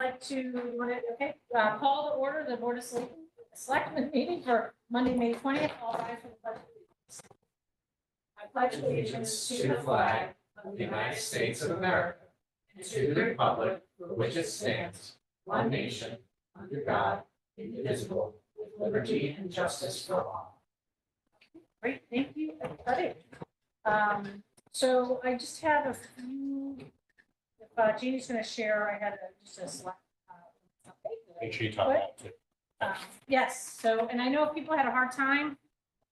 like to, call to order the Board of Selectmen meeting for Monday, May 20th. All rise for the pledge of allegiance. I pledge allegiance to the flag of the United States of America and to the republic for which it stands, one nation, under God, indivisible, with liberty and justice for all. Great, thank you, everybody. So I just have a few, if Jeannie's going to share, I had just a select update. Make sure you talk about it too. Yes, so, and I know if people had a hard time,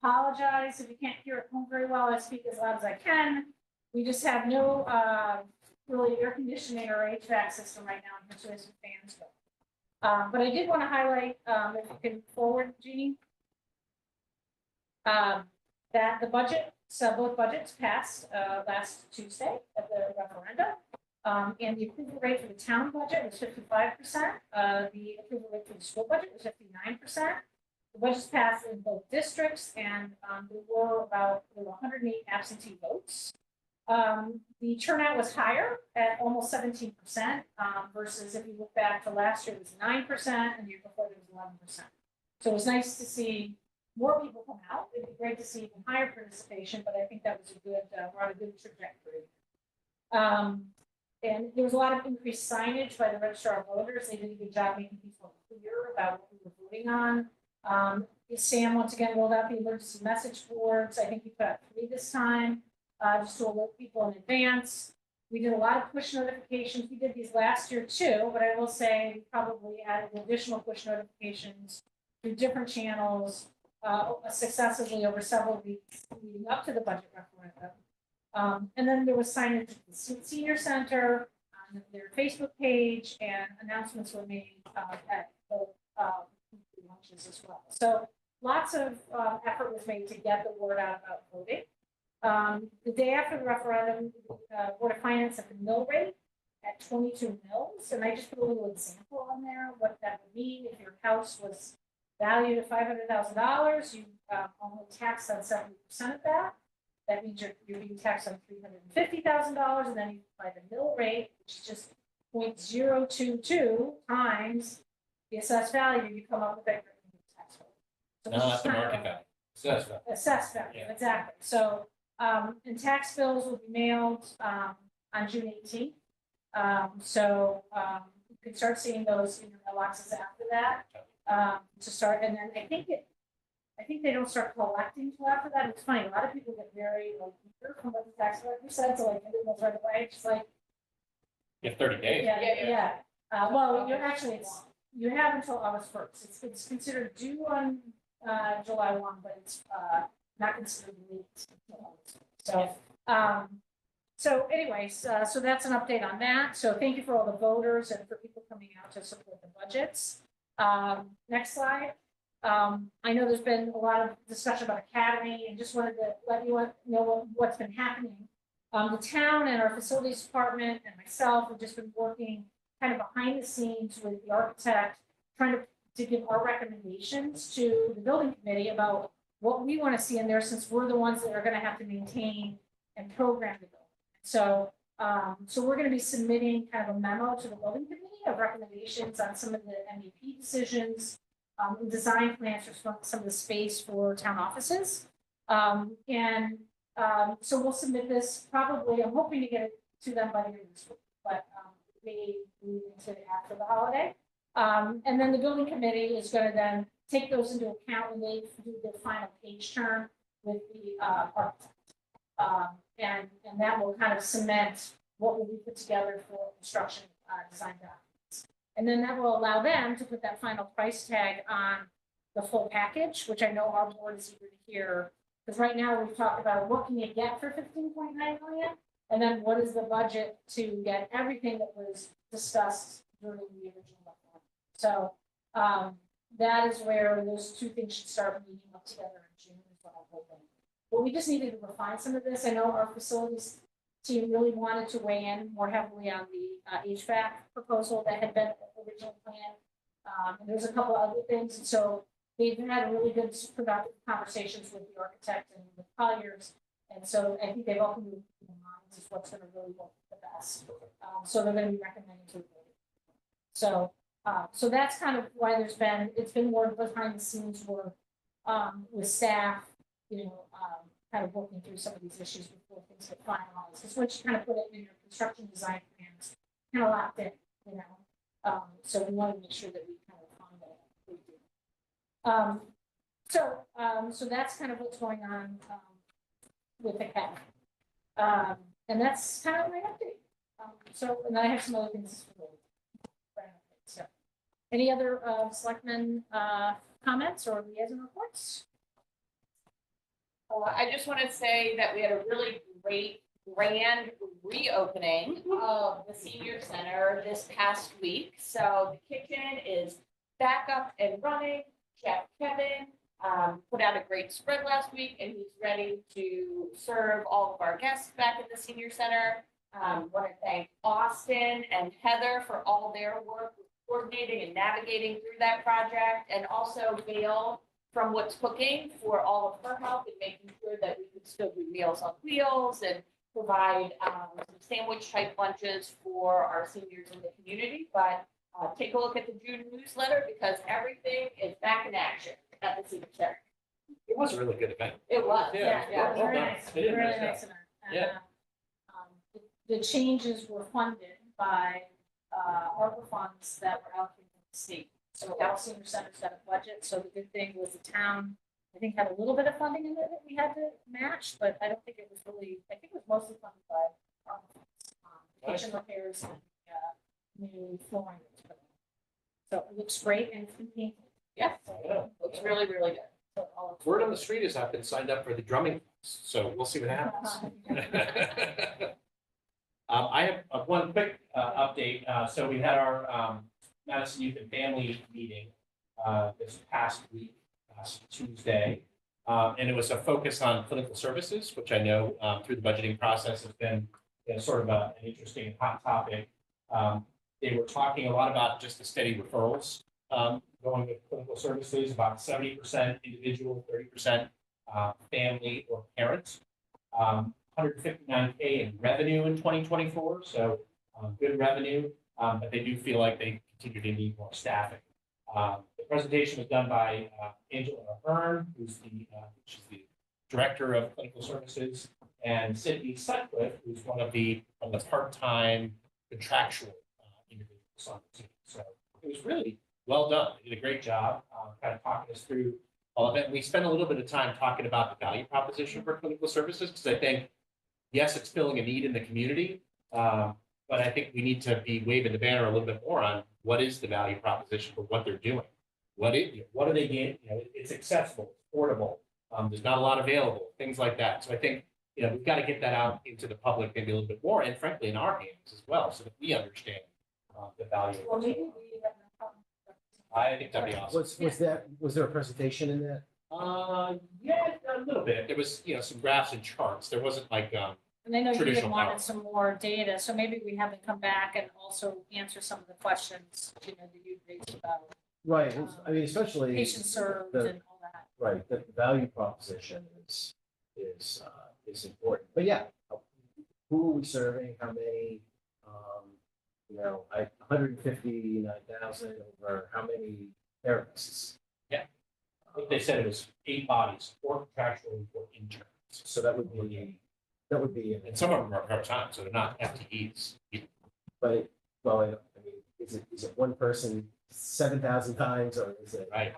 apologize if you can't hear at home very well, I speak as loud as I can. We just have no really air conditioning or HVAC system right now, and there's some fans. But I did want to highlight, if you can forward, Jeannie, that the budget, so both budgets passed last Tuesday at the referendum. And the approval rate for the town budget was 55%. The approval rate for the school budget was 59%. The budgets passed in both districts, and there were 108 absentee votes. The turnout was higher at almost 17%, versus if you look back to last year, it was 9%, and the year before it was 11%. So it was nice to see more people come out. It'd be great to see even higher participation, but I think that was a good, we're on a good trajectory. And there was a lot of increased signage by the registrar of voters. They did a good job making people clear about what we were voting on. Sam once again rolled out the emergency message boards. I think we put out 3 this time, just to alert people in advance. We did a lot of push notifications. We did these last year too, but I will say we probably added additional push notifications through different channels successively over several weeks leading up to the budget referendum. And then there was signage at the senior center, on their Facebook page, and announcements were made at both lunches as well. So lots of effort was made to get the word out about voting. The day after the referendum, the Board of Finance set the mill rate at 22 mills, and I just put a little example on there what that would mean if your house was valued at $500,000. You only taxed on 70% of that. That means you're being taxed on $350,000, and then you apply the mill rate, which is just 0.022 times the assessed value. You come up with that tax rate. So No, not the market value. Assessed value. Assessed value, Yeah. exactly. So, and tax bills will be mailed on June 18th. You can start seeing those in your mailboxes after that to start, and then I think they don't start collecting till after that. It's funny, a lot of people get very eager from what the tax collector said, so like it goes right away. It's like You have 30 days. yeah. Well, you're actually you have until August 1st. It's considered due on July 1, but it's not considered late until August 1st. So anyways, so that's an update on that. So thank you for all the voters and for people coming out to support the budgets. Next slide. I know there's been a lot of discussion about Academy, and just wanted to let you know what's been happening. The town and our facilities department and myself have just been working kind of behind the scenes with the architect, trying to give our recommendations to the building committee about what we want to see in there, since we're the ones that are going to have to maintain and program the building. So, so we're going to be submitting kind of a memo to the building committee of recommendations on some of the MEP decisions. Design plans for some of the space for town offices. So we'll submit this probably, I'm hoping to get it to them by the end of this week, but maybe into after the holiday. And then the building committee is going to then take those into account when they do the final page turn with the architect. And that will kind of cement what will be put together for construction design documents. And then that will allow them to put that final price tag on the full package, which I know our board is eager to hear. Because right now we've talked about what can you get for $15.9 million, and then what is the budget to get everything that was discussed during the original referendum. So that is where those two things should start meeting up together in June, is what I'm hoping. But we just needed to refine some of this. I know our facilities team really wanted to weigh in more heavily on the HVAC proposal that had been the original plan. And there's a couple other things. And so they've had really good productive conversations with the architect and with Colliers. And so I think they've opened their minds is what's going to really work the best. So they're going to be recommending to the board. So, so that's kind of why it's been more behind the scenes work, with staff, kind of working through some of these issues before things get finalized. Because once you kind of put it in your construction design plans, kind of locked in, so we want to make sure that we kind of find that we do. So that's kind of what's going on, with the CAP. And that's kind of my update. And then I have some other things for the so. Any other selectmen comments or liaison reports? I just want to say that we had a really great grand reopening of the senior center this past week. So the kitchen is back up and running. Chef Kevin put out a great spread last week, and he's ready to serve all of our guests back at the senior center. Want to thank Austin and Heather for all their work with coordinating and navigating through that project, and also Gail from What's Cooking for all of her help in making sure that we could still do Meals on Wheels and provide some sandwich type lunches for our seniors in the community. But take a look at the June newsletter, because everything is back in action at the senior center. It was a really good event. It was, Yeah, yeah. it was Well very done. nice, They did a really nice job. nice event. And, Yeah. The changes were funded by ARPA funds that were allocated from the state. So all senior centers got a budget, so the good thing was the town, I think, had a little bit of funding in it that we had to match, but I don't think it was really, I think it was mostly funded by ARPA funds. Kitchen repairs and new flooring. So it looks great and it's been painted. Yeah, Yeah. looks really, really good. So all of- Word on the street is I've been signed up for the drumming, so we'll see what happens. I have one quick update. So we had our Madison Youth and Family meeting this past week, last Tuesday. And it was a focus on clinical services, which I know through the budgeting process has been sort of an interesting and hot topic. They were talking a lot about just the steady referrals going with clinical services, about 70% individual, 30% family or parents. 159K in revenue in 2024, so good revenue, but they do feel like they continue to need more staffing. The presentation was done by Angela Ahern, she's the director of clinical services, and Sydney Sutcliffe, who's one of the part-time contractual individuals on the team. So it was really well done. They did a great job, kind of talking us through all of it. We spent a little bit of time talking about the value proposition for clinical services, because I think, yes, it's filling a need in the community, but I think we need to be waving the banner a little bit more on what is the value proposition for what they're doing. What are they getting? It's accessible, it's affordable. There's not a lot available, things like that. So I think, we've got to get that out into the public maybe a little bit more, and frankly, in our hands as well, so that we understand the value. Well, maybe we have no problem. I think that'd be awesome. Was there a presentation in that? Yeah, a little bit. There was, some graphs and charts. There wasn't like, And I know you had Traditional wanted power. some more data, so maybe we have them come back and also answer some of the questions, that you raised about Right, I mean, especially. patient served the- and all that. Right, the value proposition is important, but yeah, who are we serving, how many? 159,000 over how many therapists? I think they said it was 8 bodies, 4 contractual and 4 interns. So that would be, And some of them are part-time, so they're not FTEs. but, well, I mean, is it one person 7,000 times, or is it? Right.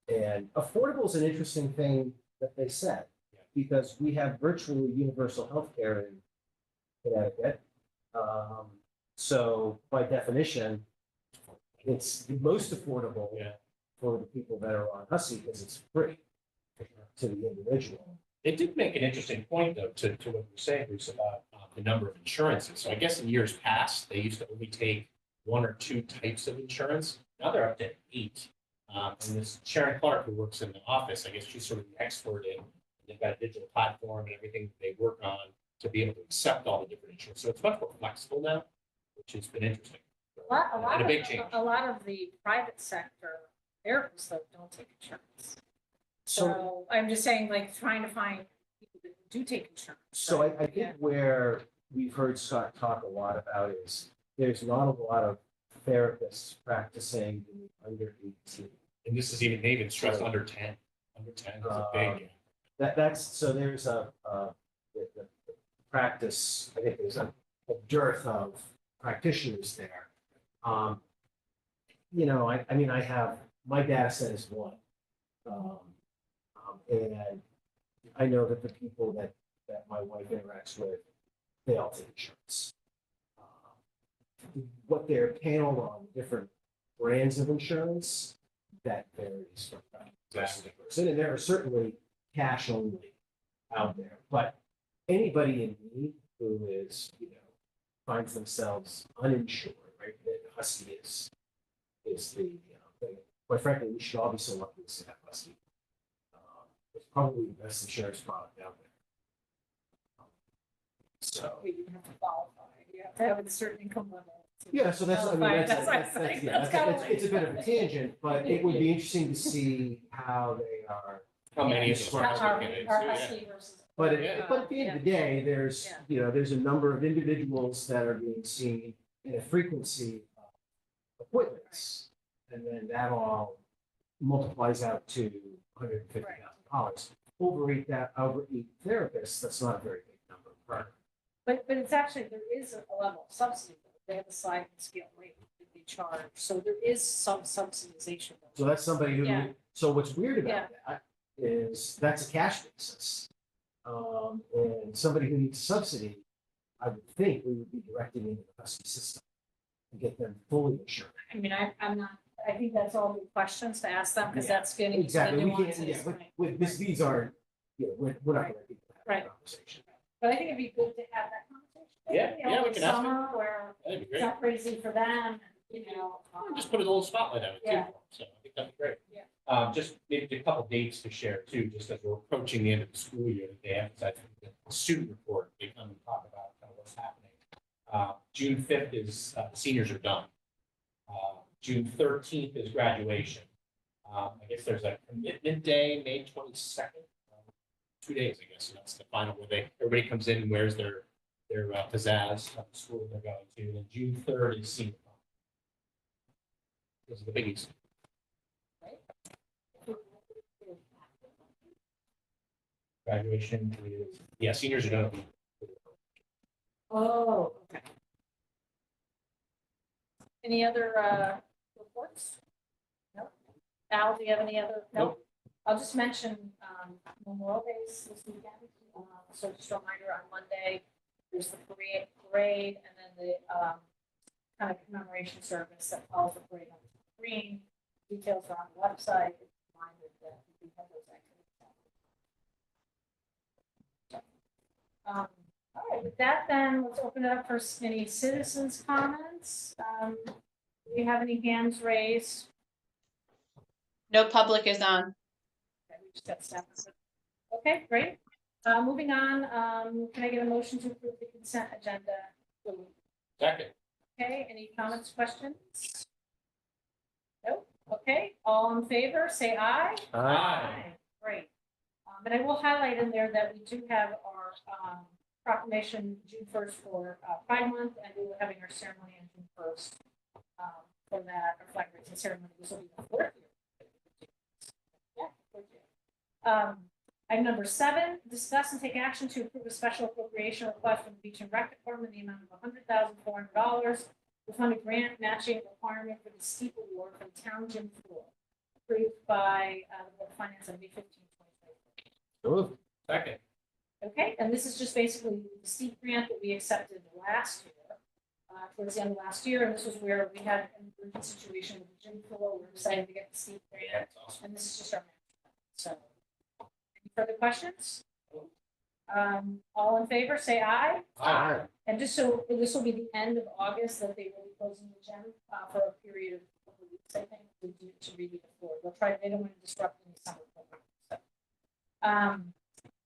And affordable is an interesting thing that they said, Yeah. because we have virtually universal healthcare in Connecticut. So by definition, it's the most affordable Yeah. for the people that are on Husky, because it's free to the individual. It did make an interesting point, though, to what you were saying, Bruce, about the number of insurances. So I guess in years past, they used to only take 1 or 2 types of insurance. Now they're up to 8. And this Sharon Clark, who works in the office, I guess she's sort of the expert in, they've got a digital platform and everything that they work on to be able to accept all the different insurance. So it's much more flexible now, which has been interesting. And a big change. A lot of the private sector therapists though don't take insurance. So, So I'm just saying, like, trying to find people that do take insurance. so I yeah. think where we've heard Scott talk a lot about is there's not a lot of therapists practicing under 18. And this is even, they even stressed under 10. Under 10 is a big. That's, so there's the practice, I think there's a dearth of practitioners there. You know, I mean, I have, my data set is one. And I know that the people that my wife interacts with, they all take insurance. What they're paneled on different brands of insurance, that varies from person to person. And there are certainly cash only out there, but anybody in need who is, you know, finds themselves uninsured, right? That Husky is the, quite frankly, we should all be so lucky to have Husky. It's probably the best insurance product out there. So. You have to qualify, you have to have a certain income level. Yeah, so that's, I mean, Qualify. that's, That's what I'm saying. yeah, That's kinda that's- it's a bit of a tangent, but it would be interesting to see how they are. How many of those Our- are Our looking our into, yeah. Husky versus. But Yeah. but at the end of the day, there's, Yeah. you know, there's a number of individuals that are being seen in a frequency of appointments. And then that all multiplies out to $150,000. Over eight therapists, that's not a very big number. Right. But it's actually, there is a level of subsidy, they have a sliding scale rate that they charge, so there is some subsidization. So that's somebody who, Yeah. so what's weird Yeah. about that is that's a cash basis. And somebody who needs a subsidy, I would think we would be directing into the Husky system and get them fully insured. I mean, I'm not, I think that's all good questions to ask them, because Yeah. that's getting. into the Exactly, we can't, nuances, yeah, right. with this, these aren't, you know, we're not gonna be having Right. a conversation. But I think it'd be good to have that conversation. Yeah, maybe yeah, we over can ask them. Summer where That'd be it's great. not crazy for them, you know. Just put a little spotlight on it too, Yeah. so I think that'd be great. Yeah. Just maybe a couple dates to share too, just as we're approaching the end of the school year, that they emphasize the student report, they come and talk about kind of what's happening. June 5th is, the seniors are done. June 13th is graduation. I guess there's a commitment day, May 22nd. 2 days, I guess, so that's the final where everybody comes in and wears their pizzazz of the school they're going to, and June 3rd is senior prom. Those are the biggies. Graduation is, yeah, seniors are done. Oh, okay. Any other reports? No. Al, do you have any other? Nope. I'll just mention Memorial Days this weekend. So just a reminder, on Monday, there's the parade and then the kind of commemoration service that follows the parade on the green. Details are on the website. It's reminded that we have those activities. All right, with that then, let's open it up for any citizens' comments. Do you have any hands raised? No public is on. Okay, we just got staff. Okay, great. Moving on, can I get a motion to approve the consent agenda? Second. Okay, any comments, questions? Nope. Okay, all in favor, say aye. Great. But I will highlight in there that we do have our proclamation June 1st for Pride Month, and we were having our ceremony on June 1st for that, our flag raising ceremony. This will be the 4th year. Yeah, 4th year. Item number 7, discuss and take action to approve a special appropriation request from the Beach and Rec Department in the amount of $100,400 to fund a grant matching requirement for the steep award for the town gym floor, approved by the Board of Finance on May 15, 2024. Second. Okay, and this is just basically the steep grant that we accepted last year, towards the end of last year, and this was where we had an emergency situation with the gym floor. We're excited to get the steep grant, That's awesome. and this is just our match. So, any further questions? All in favor, say aye. Aye. And just so, this will be the end of August that they will be closing the gym for a period of a couple of weeks, I think, to redo the floor. They'll try, they don't want to disrupt any summer program. So,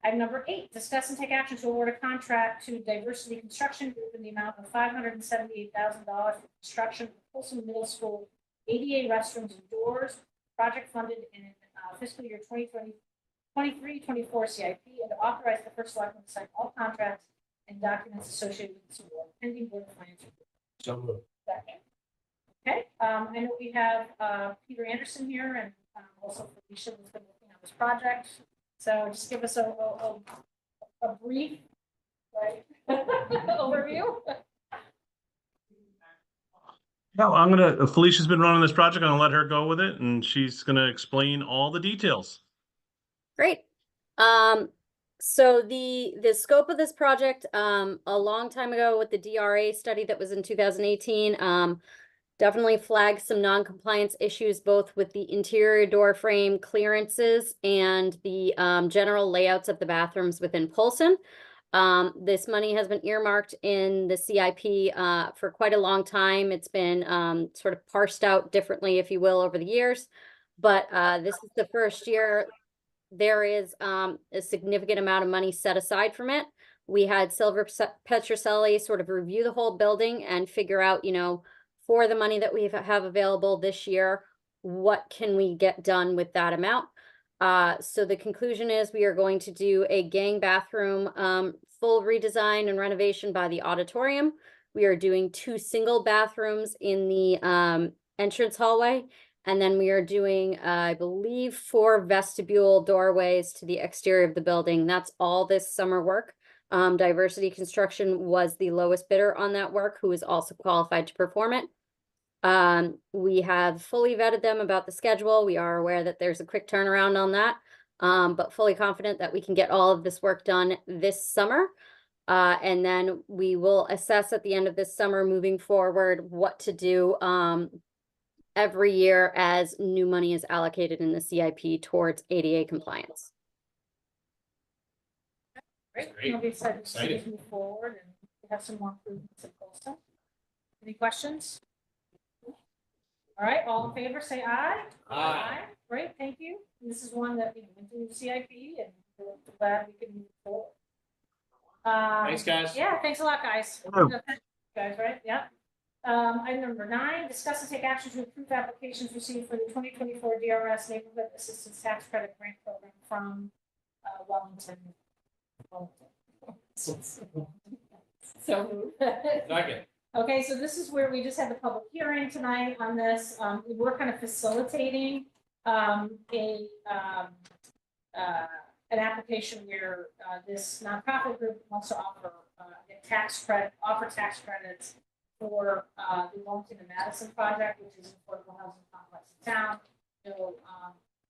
item number 8, discuss and take action to award a contract to Diversity Construction Group in the amount of $578,000 for construction of Folsom Middle School ADA restrooms and doors, project funded in fiscal year 2023-24 CIP, and to authorize the first selectman to sign all contracts and documents associated with this award, pending Board of Finance review. So moved. Second. Okay, I know we have, Peter Anderson here and, also Felicia who's been working on this project. So just give us a brief, right, overview. No, Felicia's been running this project. I'm gonna let her go with it, and she's gonna explain all the details. Great. So the scope of this project, a long time ago with the DRA study that was in 2018, definitely flagged some non-compliance issues, both with the interior door frame clearances and the general layouts of the bathrooms within Polson. This money has been earmarked in the CIP for quite a long time. It's been sort of parsed out differently, if you will, over the years. But this is the first year there is a significant amount of money set aside from it. We had Silver Petroselli sort of review the whole building and figure out, for the money that we have available this year, what can we get done with that amount? So the conclusion is we are going to do a gang bathroom full redesign and renovation by the auditorium. We are doing 2 single bathrooms in the entrance hallway. And then we are doing, I believe, 4 vestibule doorways to the exterior of the building. That's all this summer work. Diversity Construction was the lowest bidder on that work, who is also qualified to perform it. We have fully vetted them about the schedule. We are aware that there's a quick turnaround on that, but fully confident that we can get all of this work done this summer. And then we will assess at the end of this summer moving forward what to do every year as new money is allocated in the CIP towards ADA compliance. Great. Great. I'll be excited to see Exciting. us move forward and have some more improvements in Polson. Any questions? All right, all in favor, say aye. Aye. Great, thank you. This is one that, went through the CIP and we're glad we can move forward. Thanks, guys. Yeah, thanks a lot, guys. Oh. Guys, right? Yeah. Item number 9, discuss and take action to approve applications received for the 2024 DRS Neighborhood Assistance Tax Credit Grant Program from Wellington. So. Second. Okay, so this is where we just had the public hearing tonight on this. We're kind of facilitating an application where this nonprofit group wants to offer tax credits for the Wellington and Madison project, which is an affordable housing complex in town. No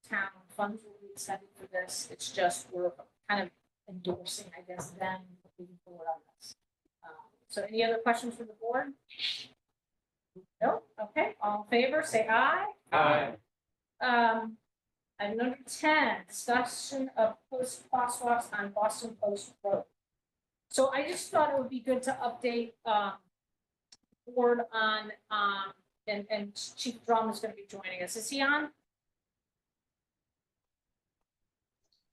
town funds will be extended for this. It's just we're kind of endorsing, I guess, them moving forward on this. So any other questions from the board? No? Okay, all in favor, say aye. Aye. Item number 10, discussion of post crosswalks on Boston Post Road. So I just thought it would be good to update board on and Chief Drum is going to be joining us. Is he on?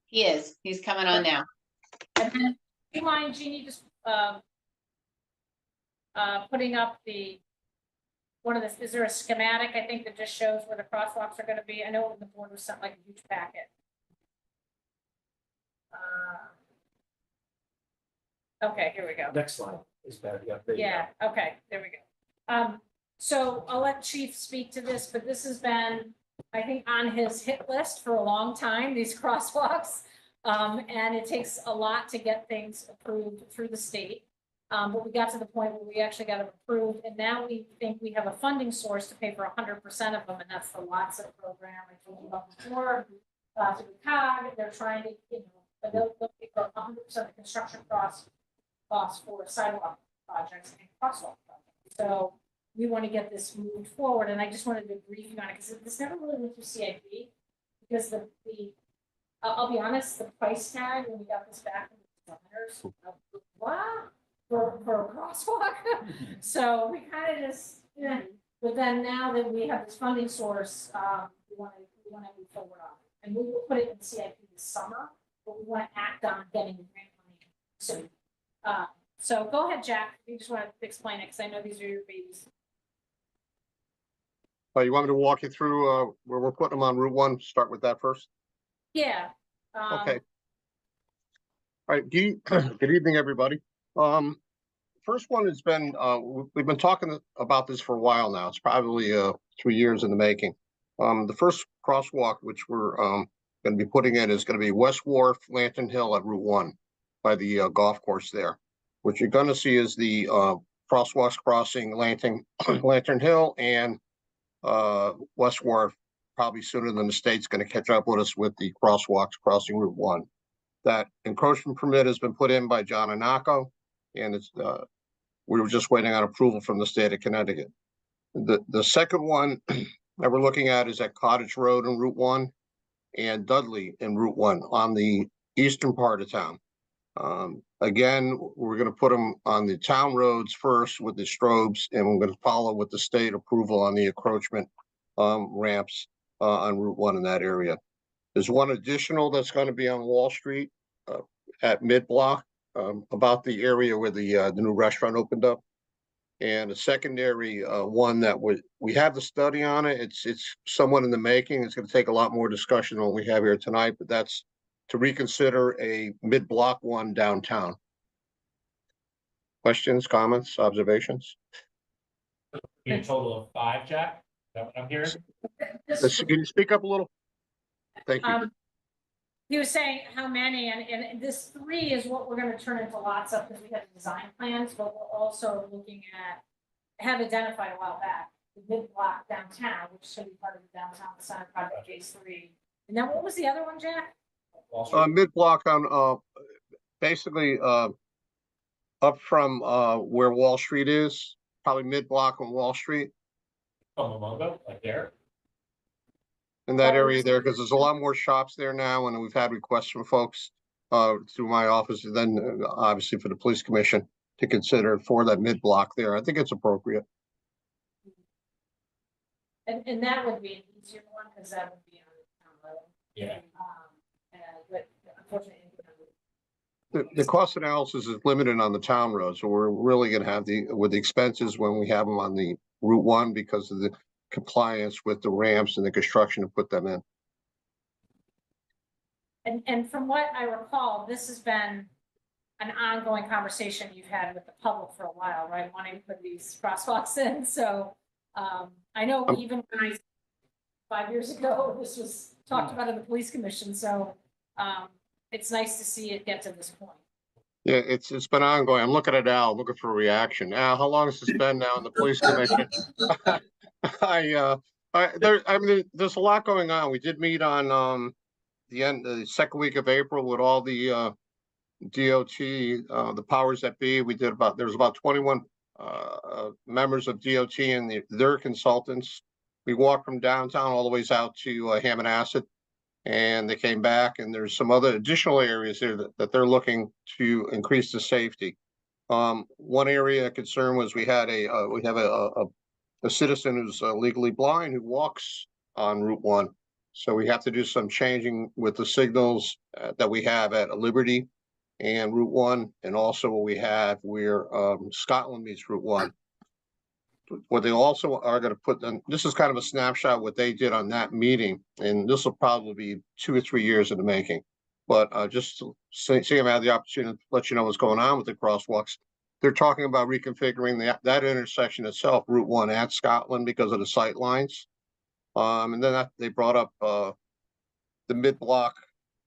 He is. He's coming on now. And then, do you mind, Jeannie, just putting up one of this, is there a schematic, I think, that just shows where the crosswalks are going to be? I know the board was sent like a huge packet. Okay, here we go. Next slide is better. Yeah, there you go. Yeah, okay, there we go. So I'll let Chief speak to this, but this has been, I think, on his hit list for a long time, these crosswalks. And it takes a lot to get things approved through the state. But we got to the point where we actually got them approved, and now we think we have a funding source to pay for 100% of them, and that's the Lots of program I told you about before. To the COG, they're trying to, they'll pay for 100% of the construction costs for sidewalk projects and crosswalk projects. So we want to get this moved forward, and I just wanted to brief you on it because this never really went through CIP because I'll be honest, the price tag when we got this back from the designers, wow. For a crosswalk. So we kind of just, but then now that we have this funding source, we want to move forward on it. And we will put it in CIP this summer, but we want to act on getting the grant money soon. So go ahead, Jack. You just want to explain it because I know these are your babies. You want me to walk you through where we're putting them on Route 1? Start with that first. Yeah. Okay. All right. Good evening, everybody. first one has been, we've been talking about this for a while now. It's probably 3 years in the making. The first crosswalk, which we're going to be putting in, is going to be West Wharf, Lantern Hill at Route 1 by the golf course there. What you're going to see is the crosswalks crossing Lantern Hill and West Wharf probably sooner than the state's going to catch up with us with the crosswalks crossing Route 1. That encroachment permit has been put in by John Anako, and it's we were just waiting on approval from the state of Connecticut. The second one that we're looking at is at Cottage Road in Route 1 and Dudley in Route 1 on the eastern part of town. Again, we're going to put them on the town roads first with the strobes, and we're going to follow with the state approval on the encroachment ramps on Route 1 in that area. There's one additional that's going to be on Wall Street at mid-block, about the area where the new restaurant opened up. And a secondary one that we have the study on it. It's somewhat in the making. It's going to take a lot more discussion than what we have here tonight, but that's to reconsider a mid-block one downtown. Questions, comments, observations? A total of 5, Jack? Is that what I'm hearing? Can you speak up a little? Thank you. He was saying how many, and this 3 is what we're gonna turn into lots of, because we have design plans, but we're also looking at, have identified a while back, the mid-block downtown, which should be part of the downtown center project phase 3. And then what was the other one, Jack? Wall Street. Mid-block on basically up from where Wall Street is, probably mid-block on Wall Street. Mongo, like there. In that area there, because there's a lot more shops there now, and we've had requests from folks through my office, and then obviously for the police commission to consider for that mid-block there. I think it's appropriate. And that would be an easier one, because that would be on the town road. Yeah. But unfortunately. The cost analysis is limited on the town road, so we're really going to have with the expenses when we have them on the Route 1 because of the compliance with the ramps and the construction to put them in. And from what I recall, this has been an ongoing conversation you've had with the public for a while, right? Wanting to put these crosswalks in. So I know even when 5 years ago, this was talked about in the police commission. So it's nice to see it get to this point. Yeah, it's been ongoing. I'm looking at Al, looking for a reaction. Al, how long has this been now in the police commission? I mean, there's a lot going on. We did meet on the second week of April with all the DOT, the powers that be. There's about 21 members of DOT and their consultants. We walked from downtown all the ways out to Hammonasset, and they came back, and there's some other additional areas there that they're looking to increase the safety. One area of concern was we have a citizen who's legally blind who walks on Route 1. So we have to do some changing with the signals that we have at Liberty and Route 1, and also what we have where Scotland meets Route 1. What they also are going to put in, this is kind of a snapshot what they did on that meeting, and this will probably be 2 or 3 years in the making. But just seeing I had the opportunity to let you know what's going on with the crosswalks. They're talking about reconfiguring that intersection itself, Route 1 at Scotland, because of the sight lines. And then they brought up the mid-block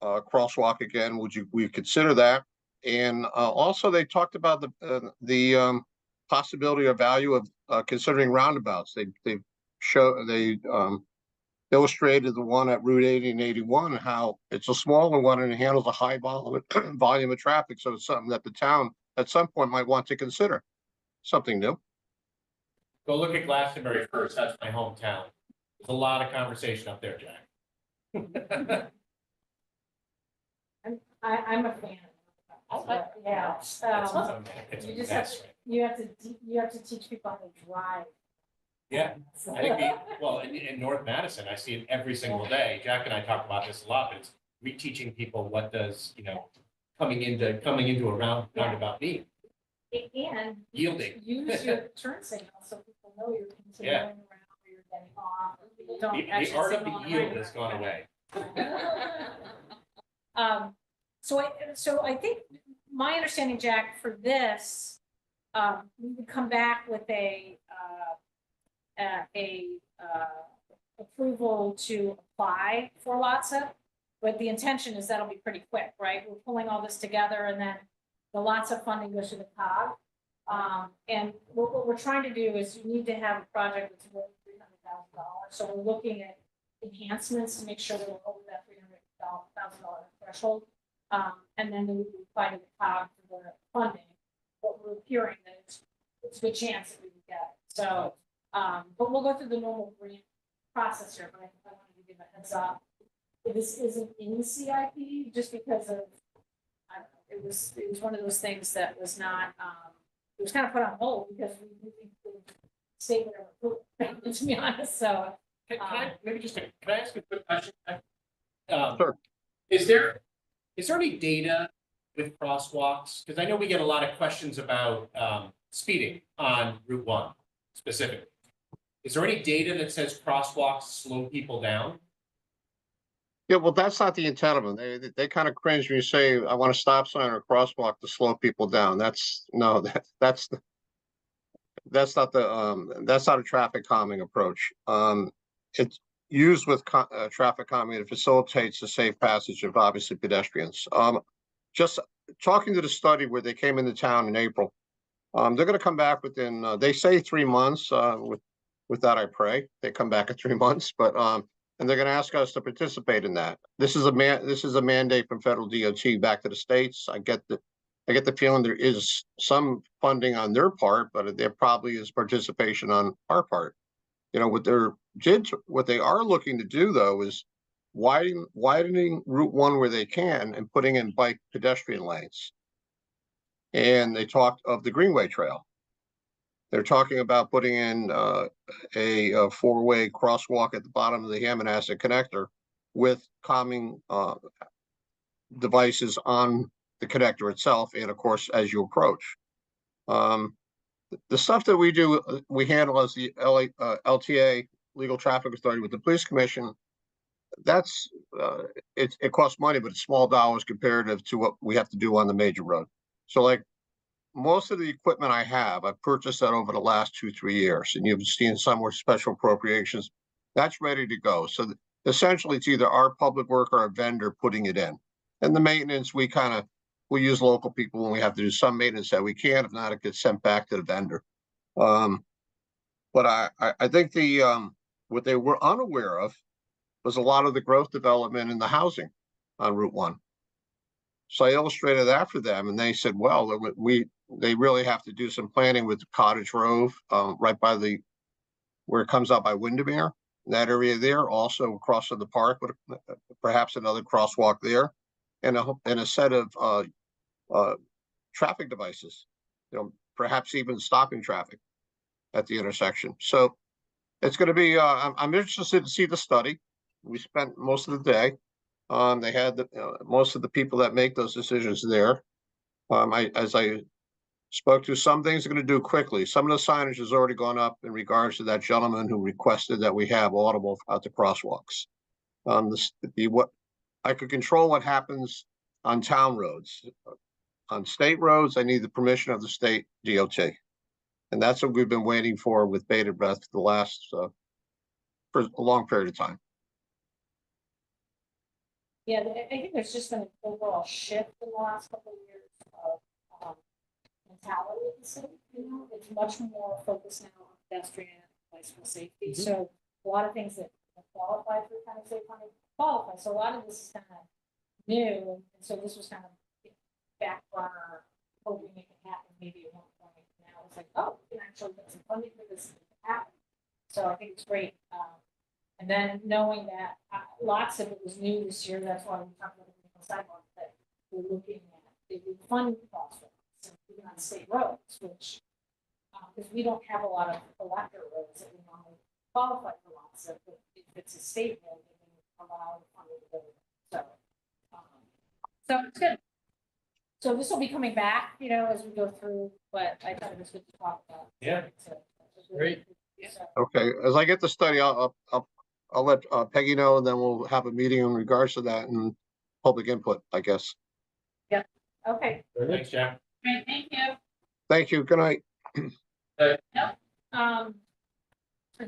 crosswalk again. Would we consider that? And also they talked about the possibility or value of considering roundabouts. They illustrated the one at Route 80 and 81, how it's a smaller one and it handles a high volume of traffic. So it's something that the town at some point might want to consider. Something new. Go look at Glastonbury first. That's my hometown. There's a lot of conversation up there, Jack. I'm a fan. Yeah. You just have to teach people how to drive. Yeah, I think in North Madison, I see it every single day. Jack and I talk about this a lot, but it's reteaching people what does, coming into a roundabout mean. And Yielding. Use your turn signal so people know you're continuing around or you're getting off. People don't The actually art of signal the on yield right. has gone away. So I think my understanding, Jack, for this we would come back with approval to apply for LOTSA. But the intention is that'll be pretty quick, right? We're pulling all this together and then the LOTSA funding goes to the COG. And what we're trying to do is you need to have a project that's worth $300,000. So we're looking at enhancements to make sure that we're over that $300,000 threshold. And then we would apply to the COG for the funding. But we're hearing that it's a good chance that we would get it. So, but we'll go through the normal grant process here, but I wanted to give a heads up. This isn't in the CIP just because of, I don't know, it was one of those things that was not, it was kind of put on hold because we stay there, to be honest, so. Can I ask a quick question? Sure. Is there any data with crosswalks? Because I know we get a lot of questions about speeding on Route 1 specifically. Is there any data that says crosswalks slow people down? Yeah, well, that's not the intent of them. They kind of cringe when you say, I want a stop sign or a crosswalk to slow people down. That's not a traffic calming approach. It's used with traffic calming to facilitates the safe passage of obviously pedestrians. Just talking to the study where they came into town in April, they're going to come back within, they say 3 months, with that I pray they come back in 3 months, but and they're going to ask us to participate in that. This is a mandate from federal DOT back to the states. I get the feeling there is some funding on their part, but there probably is participation on our part. You know, what they are looking to do though is widening Route 1 where they can and putting in bike pedestrian lanes. And they talked of the Greenway Trail. They're talking about putting in a four-way crosswalk at the bottom of the Hammonasset connector with calming devices on the connector itself, and of course, as you approach. The stuff that we handle as the LTA, Legal Traffic Authority, with the Police Commission. That's it costs money, but it's small dollars comparative to what we have to do on the major road. So, like, most of the equipment I have, I've purchased that over the last 2-3 years, and you've seen some with special appropriations. That's ready to go. So essentially, it's either our public work or a vendor putting it in. And the maintenance, we use local people when we have to do some maintenance that we can. If not, it gets sent back to the vendor. But I think what they were unaware of was a lot of the growth development in the housing on Route 1. So I illustrated that for them, and they said, well, they really have to do some planning with Cottage Grove, right by where it comes out by Windermere, that area there, also across from the park, but perhaps another crosswalk there, and a set of traffic devices, perhaps even stopping traffic at the intersection. So it's going to be, I'm interested to see the study. We spent most of the day. They had most of the people that make those decisions there. As I spoke to, some things are going to do quickly. Some of the signage has already gone up in regards to that gentleman who requested that we have audible at the crosswalks. What I could control what happens on town roads. On state roads, I need the permission of the state DOT, and that's what we've been waiting for with bated breath the last for a long period of time. Yeah, I think there's just been an overall shift in the last couple of years of mentality in the city. It's much more focused now on pedestrian and bicycle safety. Mm-hmm. So a lot of things that qualify for kind of safe funding qualify. So a lot of this is kind of new, and so this was kind of back burner, hoping it can happen maybe at one point. Now it's like, oh, we can actually get some funding for this to happen. So I think it's great. And then knowing that lots of it was new this year, that's why we talked about the sidewalk that we're looking at. They would fund crosswalks, even on state roads, which because we don't have a lot of collector roads that we normally qualify for lots of. But if it's a state road, they can allow funding to go. So it's good. So this will be coming back, as we go through. But I thought it was good to talk about. Yeah. Great. Yeah. Okay. As I get the study, I'll let Peggy know, and then we'll have a meeting in regards to that and public input, I guess. Yep. Okay. Thanks, Jack. Great. Thank you. Thank you. Good night. And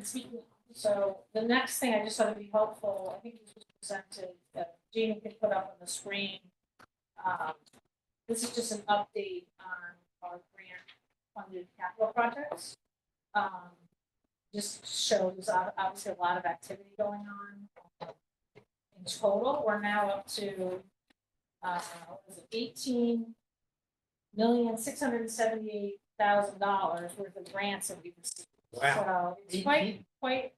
speaking, so the next thing I just thought would be helpful, I think this was presented, that Jeannie could put up on the screen. This is just an update on our grant funded capital projects. Just shows obviously a lot of activity going on. In total, we're now up to, what was it, $18,678,000 worth of grants that we've received. So it's quite,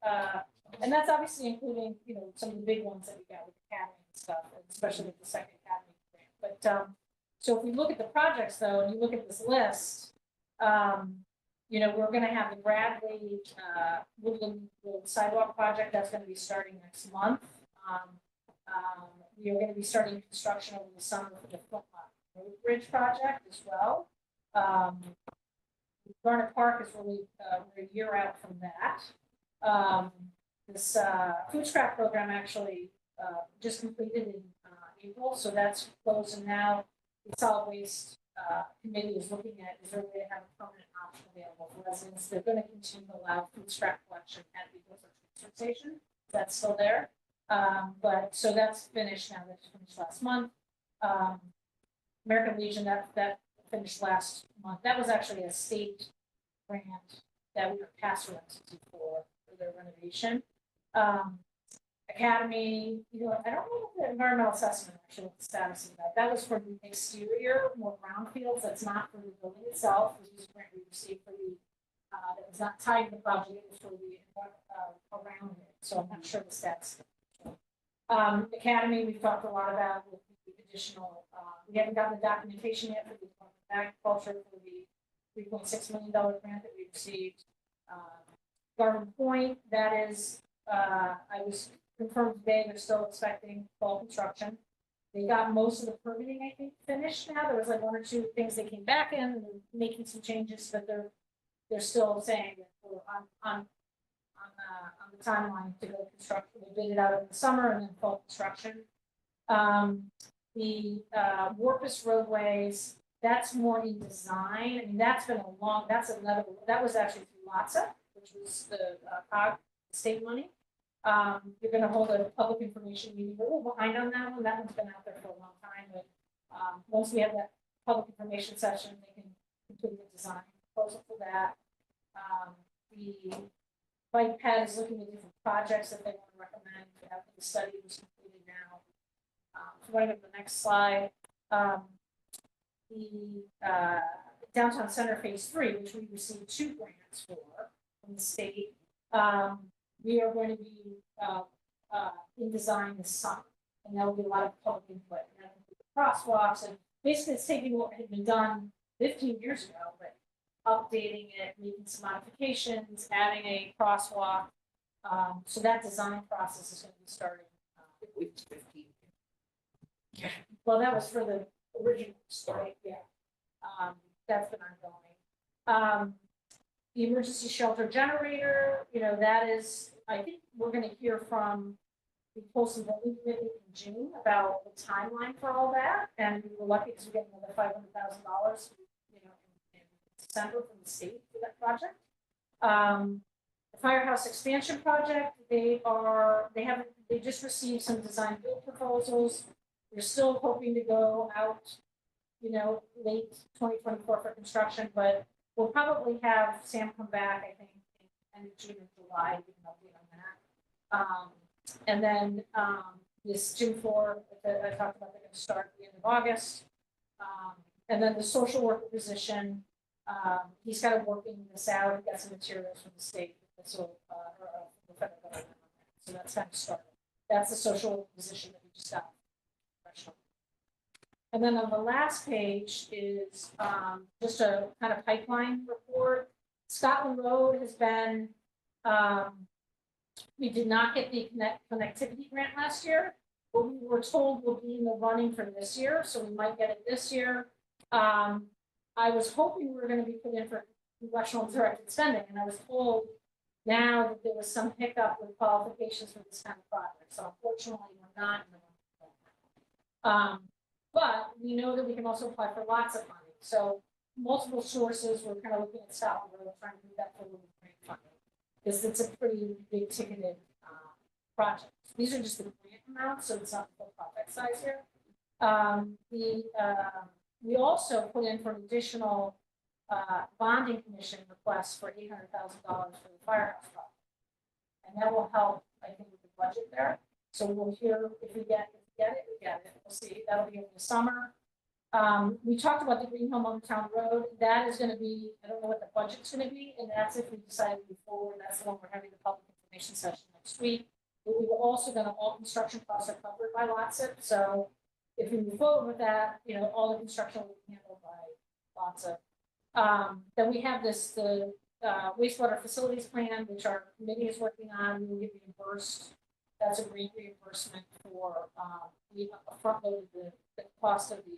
and that's obviously including, you know, some of the big ones that we got with the academy and stuff, especially with the second academy grant. But, so if we look at the projects though, and you look at this list, you know, we're gonna have the Bradley, Woodland Road sidewalk project, that's gonna be starting next month. We are gonna be starting construction over the summer for the Road Bridge project as well. Garner Park is really, we're a year out from that. This food scrap program actually just completed in April, so that's closed, and now the solid waste committee is looking at, is there a way to have a permanent option available for residents? They're going to continue to allow food scrap collection at the transfer station. That's still there. But so that's finished now. That's finished last month. American Legion, that finished last month. That was actually a state grant that we were passed around for their renovation. Academy, you know, I don't know the environmental assessment actually, what the status of that. That was for the exterior, more brownfields. That's not for the building itself. This was a grant we received for the that was not tied to the project. It was for the around it. So I'm not sure the status. Academy, we've talked a lot about with the additional. We haven't gotten the documentation yet for the agriculture for the $3.6 million grant that we received. Garden Point, that is, I was confirmed today, they're still expecting fall construction. They got most of the permitting, I think, finished now. There was like one or two things they came back in and making some changes, but they're still saying that we're on the timeline to go construction. They bid it out in the summer and then fall construction. The Warpus roadways, that's more in design. I mean, that's been a long, that was actually through LATSA, which was the COG state money. You're going to hold a public information meeting. We're a little behind on that one. That one's been out there for a long time. But once we have that public information session, they can complete the design proposal for that. The bike pad is looking at different projects that they want to recommend. The study was completed now. So right up the next slide. The Downtown Center Phase 3, which we received 2 grants for from the state. We are going to be in design this summer, and there will be a lot of public input. And crosswalks, and basically it's taking what had been done 15 years ago, but updating it, making some modifications, adding a crosswalk. So that design process is going to be starting. 15. Yeah. Well, that was for the original start. Yeah. That's been ongoing. The emergency shelter generator, you know, that is, I think we're going to hear from the Postal Building Committee in June about the timeline for all that. And we were lucky because we get another $500,000, you know, in December from the state for that project. The firehouse expansion project, they just received some design build proposals. We're still hoping to go out, you know, late 2024 for construction, but we'll probably have Sam come back, I think, in end of June or July, we can update on that. And then this June 4, that I talked about, they're going to start at the end of August. And then the social worker position, he's kind of working this out. He got some materials from the state, so the federal government. So that's kind of started. That's the social worker position that we just got. And then on the last page is just a kind of pipeline report. Scotland Road has been, we did not get the connectivity grant last year, but we were told we'll be in the running for this year, so we might get it this year. I was hoping we were going to be put in for congressional directed spending, and I was told now that there was some hiccup with qualifications for this kind of project. So unfortunately, we're not in the running. But we know that we can also apply for lots of funding. So multiple sources, we're kind of looking at South Road, trying to do that for a little grant funding. Because it's a pretty big ticketed, project. These are just the grant amounts, so it's not the full project size here. We also put in for an additional, bonding commission request for $800,000 for the firehouse project. And that will help, I think, with the budget there. So we'll hear if we get it. We'll see. That'll be over the summer. We talked about the Green Home on the Town Road. That is gonna be, I don't know what the budget's gonna be, and that's if we decide to move forward. That's the one we're having the public information session next week. But we were also gonna, all construction costs are covered by LOTSIP, so if we move forward with that, you know, all the construction will be handled by LOTSIP. Then we have the wastewater facilities plan, which our committee is working on. We will get reimbursed. That's a great reimbursement for, we front loaded the cost of the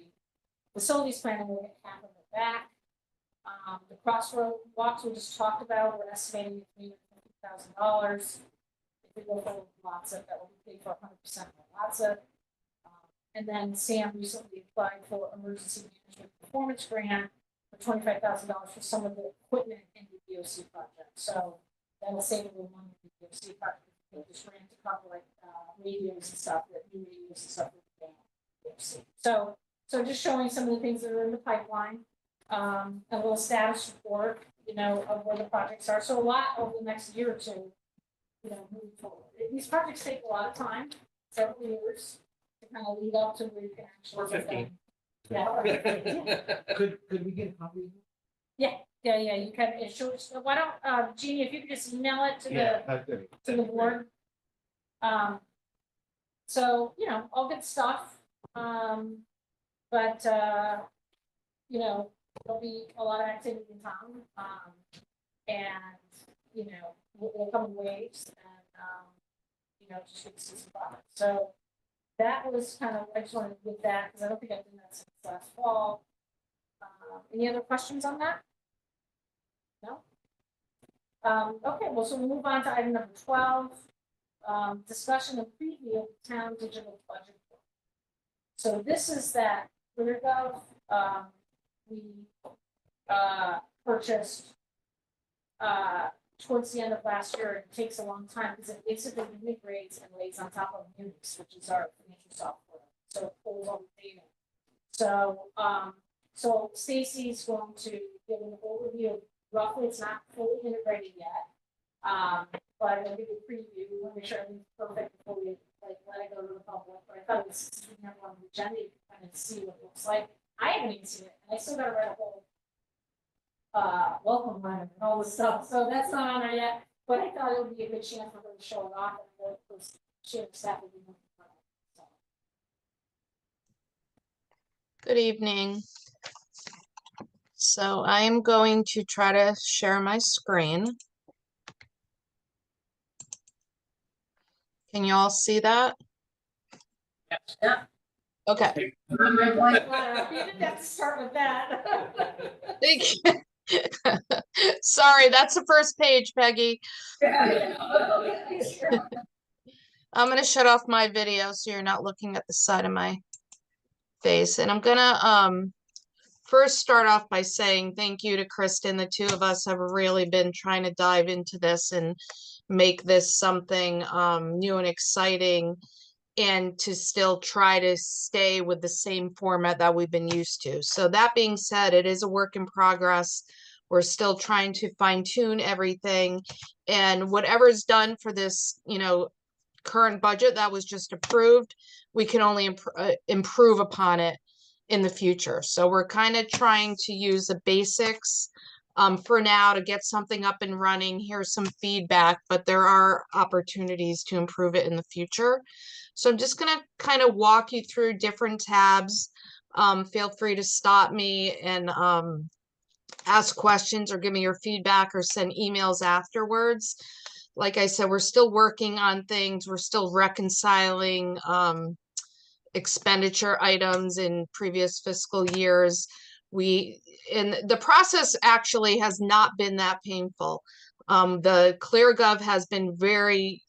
facilities plan, and we'll get half of it back. The crossroad walks we just talked about, we're estimating $350,000. If we go forward with LOTSIP, that will be paid for 100% by LOTSIP. And then Sam recently applied for emergency management performance grant for $25,000 for some of the equipment in the DOC project. So that'll save a little money in the DOC project. Just ran to cover like radios and stuff, new radios and stuff. So just showing some of the things that are in the pipeline, a little status report, you know, of where the projects are. So a lot over the next year or two, you know, moving forward. These projects take a lot of time, several years, to kind of lead up to where you can actually. Or 15. Yeah. Could we get a copy? Yeah, you can, it shows, why don't, Jeannie, if you could just email it to the board. So, you know, all good stuff, but, you know, there'll be a lot of activity in town, and, you know, we'll come in waves, and, you know, just get to see some products. So that was kind of, I just wanted to get that, because I don't think I've done that since last fall. Any other questions on that? No? Okay, well, so we'll move on to item number 12, discussion and preview of the town digital budget. So this is that ClearGov, we purchased towards the end of last year. It takes a long time because it basically integrates and lays on top of Unix, which is our financial software. So it pulls all the data. So Stacy's going to give an overview of roughly, it's not fully integrated yet. But I'll give you a preview. We want to make sure everything's perfect before we like let it go to the public. But I thought it was on the agenda, you can kind of see what it looks like. I haven't even seen it, and I still got to write a whole welcome letter and all this stuff. So that's not on there yet. But I thought it would be a good chance for her to show it off, and she and staff would be looking for it. So. Good evening. So I'm going to try to share my screen. Can you all see that? Yeah. Okay. You didn't have to start with that. Thank you. Sorry, that's the first page, Peggy. I'm going to shut off my video so you're not looking at the side of my face. And I'm going to first start off by saying thank you to Kristen. The two of us have really been trying to dive into this and make this something new and exciting, and to still try to stay with the same format that we've been used to. So that being said, it is a work in progress. We're still trying to fine tune everything, and whatever's done for this, you know, current budget that was just approved, we can only improve upon it in the future. So we're kind of trying to use the basics for now to get something up and running. Here's some feedback, but there are opportunities to improve it in the future. So I'm just going to kind of walk you through different tabs. Feel free to stop me and ask questions or give me your feedback or send emails afterwards. Like I said, we're still working on things. We're still reconciling expenditure items in previous fiscal years. And the process actually has not been that painful. The ClearGov has been very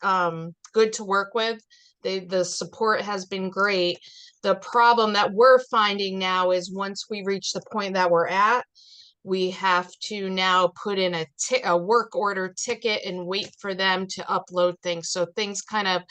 good to work with. The support has been great. The problem that we're finding now is once we reach the point that we're at, we have to now put in a work order ticket and wait for them to upload things. So things kind of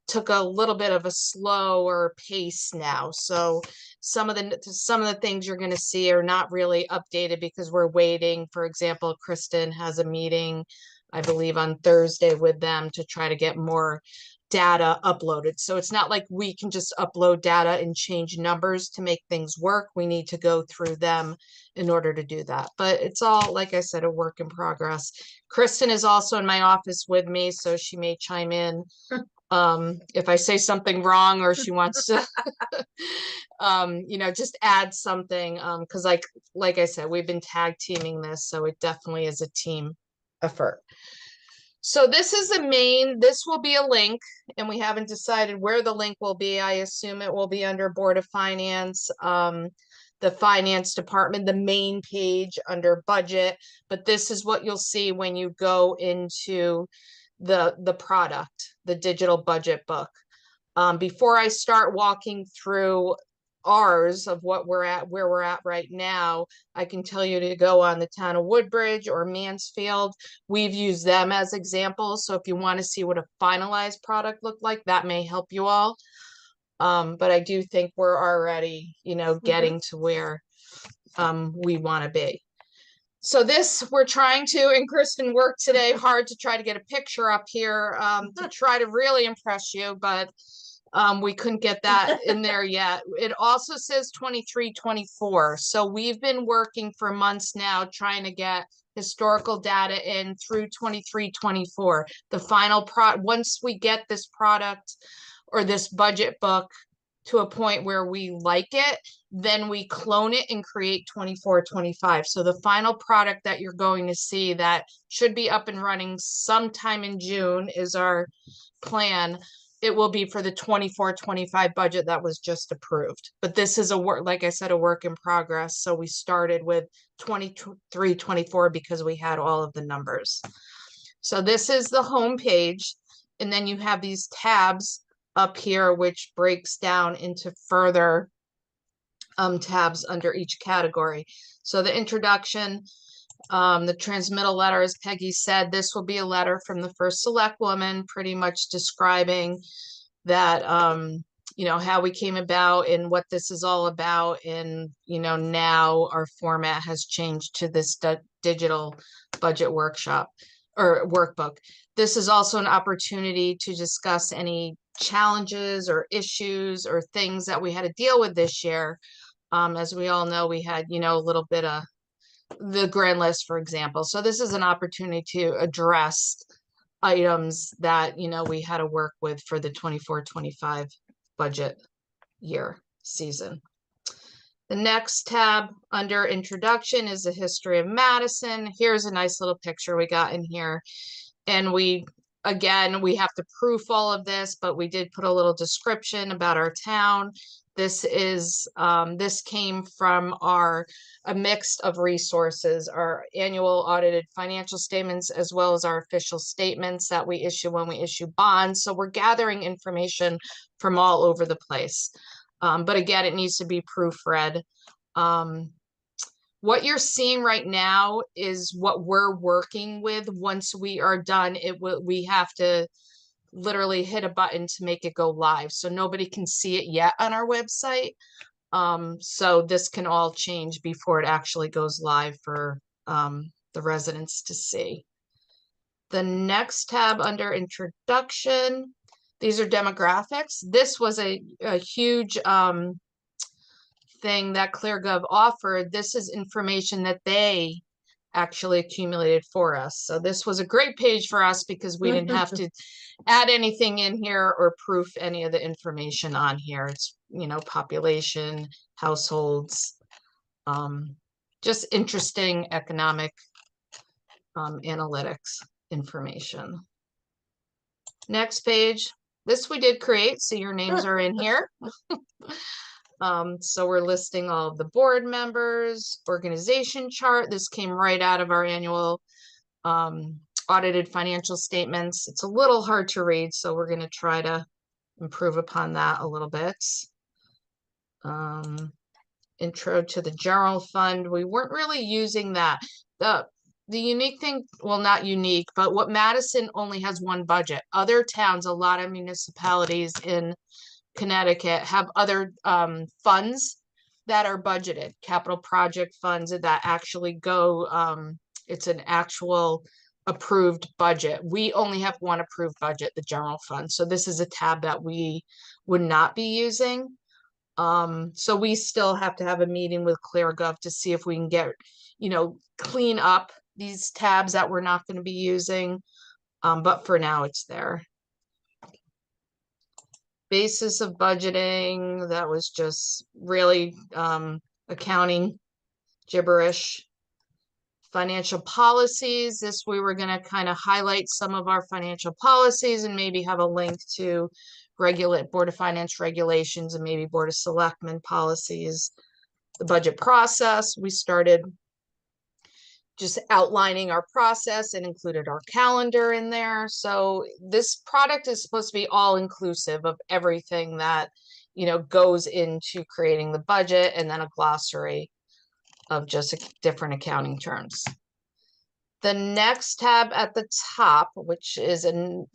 took a little bit of a slower pace now. So some of the things you're going to see are not really updated because we're waiting. For example, Kristen has a meeting, I believe, on Thursday with them to try to get more data uploaded. So it's not like we can just upload data and change numbers to make things work. We need to go through them in order to do that. But it's all, like I said, a work in progress. Kristen is also in my office with me, so she may chime in if I say something wrong, or she wants to just add something, because like I said, we've been tag teaming this, so it definitely is a team effort. So this is this will be a link, and we haven't decided where the link will be. I assume it will be under Board of Finance, the Finance Department, the main page under budget, but this is what you'll see when you go into the product, the digital budget book. Before I start walking through ours of what where we're at right now, I can tell you to go on the Town of Woodbridge or Mansfield. We've used them as examples. So if you want to see what a finalized product looked like, that may help you all. But I do think we're already, getting to where we want to be. So this, we're trying to, and Kristen worked today hard to try to get a picture up here to try to really impress you, but we couldn't get that in there yet. It also says 23-24. So we've been working for months now trying to get historical data in through 23-24. The final once we get this product or this budget book to a point where we like it, then we clone it and create 24-25. So the final product that you're going to see that should be up and running sometime in June is our plan. It will be for the 24-25 budget that was just approved. But this is like I said, a work in progress. So we started with 23-24 because we had all of the numbers. So this is the home page. And then you have these tabs up here, which breaks down into further tabs under each category. So the introduction, the transmittal letter, as Peggy said, this will be a letter from the first Selectwoman, pretty much describing that, how we came about and what this is all about. And, now our format has changed to this digital budget workshop or workbook. This is also an opportunity to discuss any challenges or issues or things that we had to deal with this year. As we all know, we had, a little bit of the grand list, for example. So this is an opportunity to address items that, we had to work with for the 24-25 budget year season. The next tab under introduction is the history of Madison. Here's a nice little picture we got in here. And again, we have to proof all of this, but we did put a little description about our town. This came from a mix of resources, our annual audited financial statements, as well as our official statements that we issue when we issue bonds. So we're gathering information from all over the place. But again, it needs to be proofread. What you're seeing right now is what we're working with. Once we are done, we have to literally hit a button to make it go live. So nobody can see it yet on our website. So this can all change before it actually goes live for the residents to see. The next tab under introduction, these are demographics. This was a huge thing that ClearGov offered. This is information that they actually accumulated for us. So this was a great page for us because we didn't have to add anything in here or proof any of the information on here. It's, population, households, just interesting economic analytics information. Next page. This we did create, so your names are in here. So we're listing all of the board members, organization chart. This came right out of our annual audited financial statements. It's a little hard to read, so we're going to try to improve upon that a little bit. intro to the general fund. We weren't really using that. The unique thing, well, not unique, but what Madison only has one budget. Other towns, a lot of municipalities in Connecticut have other funds that are budgeted, capital project funds that actually go, it's an actual approved budget. We only have one approved budget, the general fund. So this is a tab that we would not be using. So we still have to have a meeting with ClearGov to see if we can get, clean up these tabs that we're not going to be using. But for now it's there. Basis of budgeting, that was just really accounting gibberish. Financial policies, this we were going to kind of highlight some of our financial policies and maybe have a link to Board of Finance regulations and maybe Board of Selectmen policies. The budget process, we started just outlining our process and included our calendar in there. So this product is supposed to be all inclusive of everything that, goes into creating the budget, and then a glossary of just different accounting terms. The next tab at the top, which is the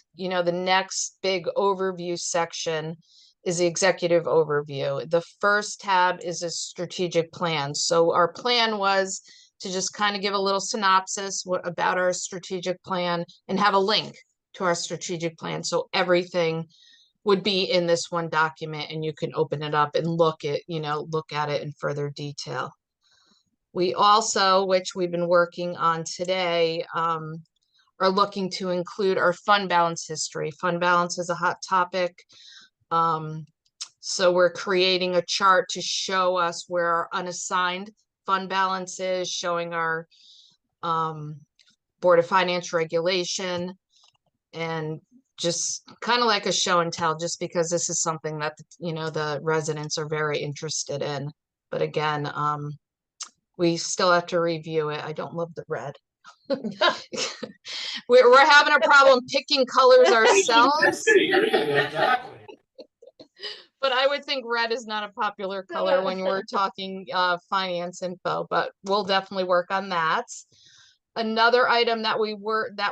next big overview section, is the executive overview. The first tab is a strategic plan. So our plan was to just kind of give a little synopsis about our strategic plan and have a link to our strategic plan. So everything would be in this one document and you can open it up and look at it in further detail. We also, which we've been working on today, are looking to include our fund balance history. Fund balance is a hot topic. So we're creating a chart to show us where our unassigned fund balance is, showing our Board of Finance regulation, and just kind of like a show and tell, just because this is something that, the residents are very interested in. But again, we still have to review it. I don't love the red. We're having a problem picking colors ourselves. But I would think red is not a popular color when we're talking finance info, but we'll definitely work on that. Another item that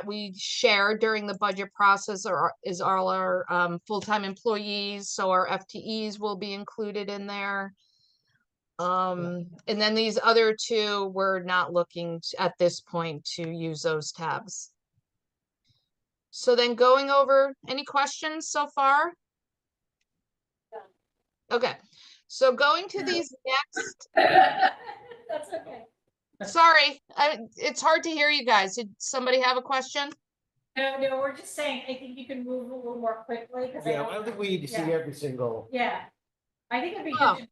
we shared during the budget process is all our full-time employees. So our FTEs will be included in there. And then these other two, we're not looking at this point to use those tabs. So then going over, any questions so far? Okay, so going to these next. That's okay. Sorry, it's hard to hear you guys. Did somebody have a question? No, we're just saying, I think you can move a little more quickly. Yeah, I don't think we need to see every single. Yeah, I think it'd be Oh. good.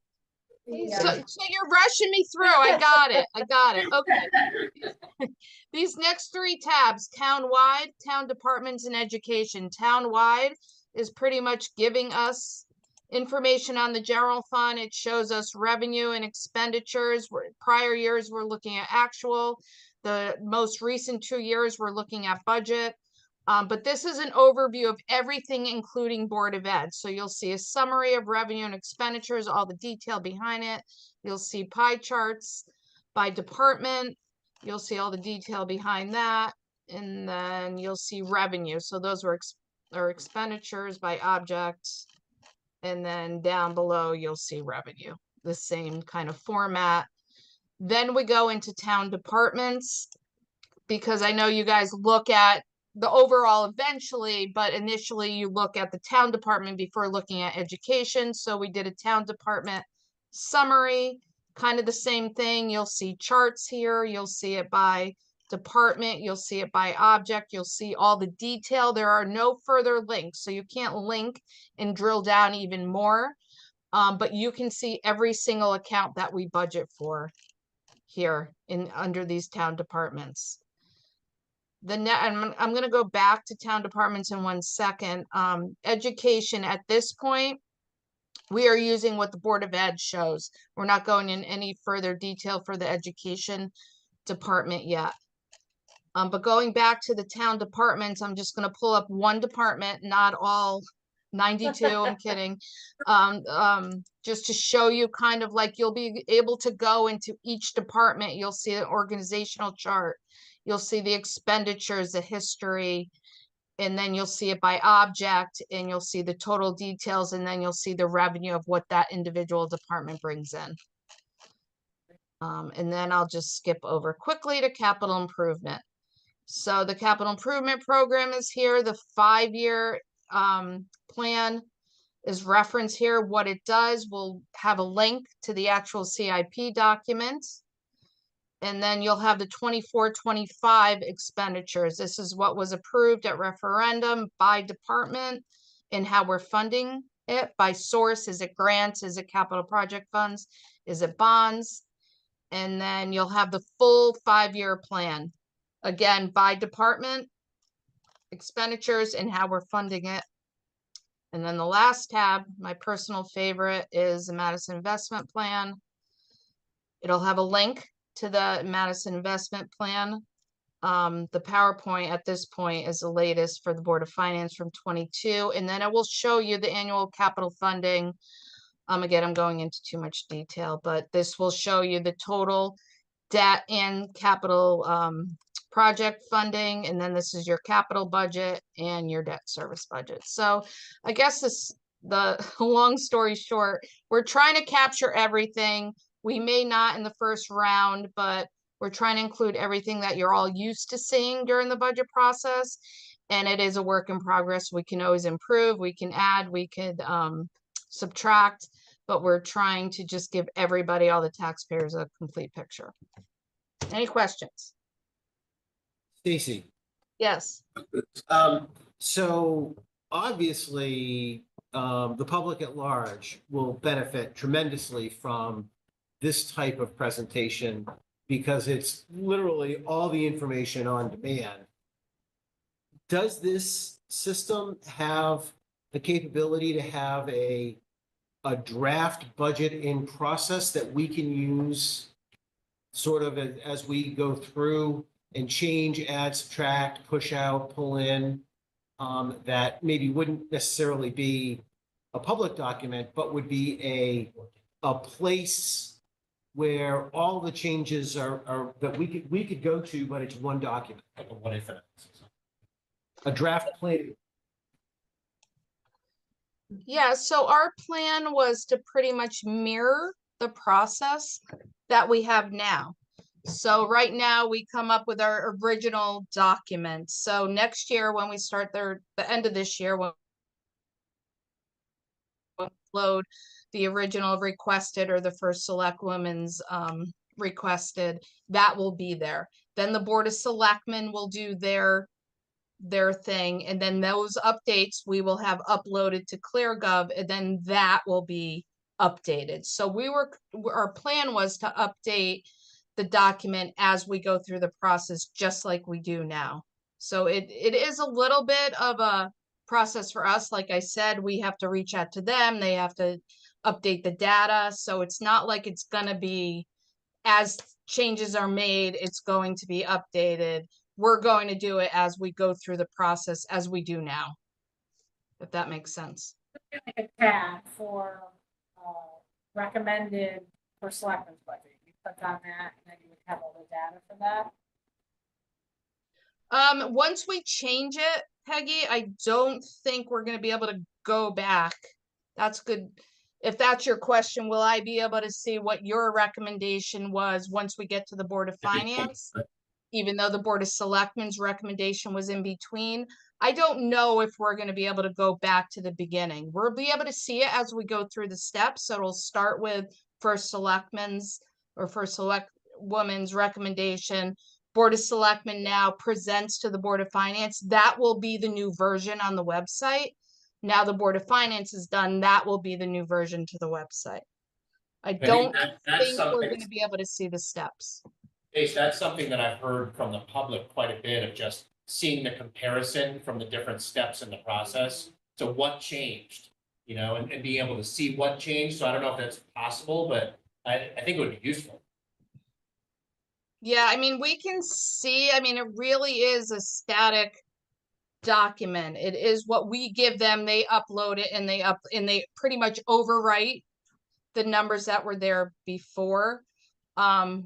So you're rushing me through. I got it. Okay. These next three tabs, town-wide, town departments, and education. Town-wide is pretty much giving us information on the general fund. It shows us revenue and expenditures. Prior years, we're looking at actual. The most recent 2 years, we're looking at budget. But this is an overview of everything, including Board of Ed. So you'll see a summary of revenue and expenditures, all the detail behind it. You'll see pie charts by department. You'll see all the detail behind that. And then you'll see revenue. So those were our expenditures by objects. And then down below, you'll see revenue, the same kind of format. Then we go into town departments, because I know you guys look at the overall eventually, but initially you look at the town department before looking at education. So we did a town department summary, kind of the same thing. You'll see charts here. You'll see it by department. You'll see it by object. You'll see all the detail. There are no further links, so you can't link and drill down even more. But you can see every single account that we budget for here under these town departments. I'm going to go back to town departments in 1 second. Education, at this point, we are using what the Board of Ed shows. We're not going in any further detail for the education department yet. But going back to the town departments, I'm just going to pull up one department, not all 92, I'm kidding. Just to show you kind of like you'll be able to go into each department. You'll see an organizational chart. You'll see the expenditures, the history, and then you'll see it by object, and you'll see the total details, and then you'll see the revenue of what that individual department brings in. And then I'll just skip over quickly to capital improvement. So the capital improvement program is here. The 5-year plan is referenced here. What it does, we'll have a link to the actual CIP document. And then you'll have the 24-25 expenditures. This is what was approved at referendum by department and how we're funding it by source. Is it grants? Is it capital project funds? Is it bonds? And then you'll have the full 5-year plan. Again, by department, expenditures, and how we're funding it. And then the last tab, my personal favorite, is the Madison investment plan. It'll have a link to the Madison investment plan. The PowerPoint at this point is the latest for the Board of Finance from 22. And then it will show you the annual capital funding. Again, I'm going into too much detail, but this will show you the total debt and capital project funding, and then this is your capital budget and your debt service budget. So I guess the long story short, we're trying to capture everything. We may not in the first round, but we're trying to include everything that you're all used to seeing during the budget process. And it is a work in progress. We can always improve, we can add, we could subtract, but we're trying to just give everybody, all the taxpayers, a complete picture. Any questions? Stacy, Yes. so obviously, the public at large will benefit tremendously from this type of presentation because it's literally all the information on demand. Does this system have the capability to have a draft budget in process that we can use sort of as we go through and change, add, subtract, push out, pull in, that maybe wouldn't necessarily be a public document, but would be a place where all the changes are that we could go to, but it's one document. What if it? A draft plan. Yeah, so our plan was to pretty much mirror the process that we have now. So right now we come up with our original document. So next year when we start the end of this year, when we upload the original requested or the first Selectwoman's requested, that will be there. Then the Board of Selectmen will do their thing, and then those updates we will have uploaded to ClearGov, and then that will be updated. So our plan was to update the document as we go through the process, just like we do now. So it is a little bit of a process for us. Like I said, we have to reach out to them. They have to update the data. So it's not like it's going to be, as changes are made, it's going to be updated. We're going to do it as we go through the process as we do now, if that makes sense. Like a tab for recommended for selectmen's budget. You click on that and then you would have all the data for that. Once we change it, Peggy, I don't think we're going to be able to go back. That's good. If that's your question, will I be able to see what your recommendation was once we get to the Board of Finance? Even though the Board of Selectmen's recommendation was in between, I don't know if we're going to be able to go back to the beginning. We'll be able to see it as we go through the steps. So it'll start with first Selectmen's or first Selectwoman's recommendation. Board of Selectmen now presents to the Board of Finance. That will be the new version on the website. Now the Board of Finance is done. That will be the new version to the website. I don't think we're going to be able to see the steps. Ace, that's something that I've heard from the public quite a bit, of just seeing the comparison from the different steps in the process. So what changed, you know, and being able to see what changed. So I don't know if that's possible, but I think it would be useful. Yeah, I mean, we can see, I mean, it really is a static document. It is what we give them. They upload it and they pretty much overwrite the numbers that were there before.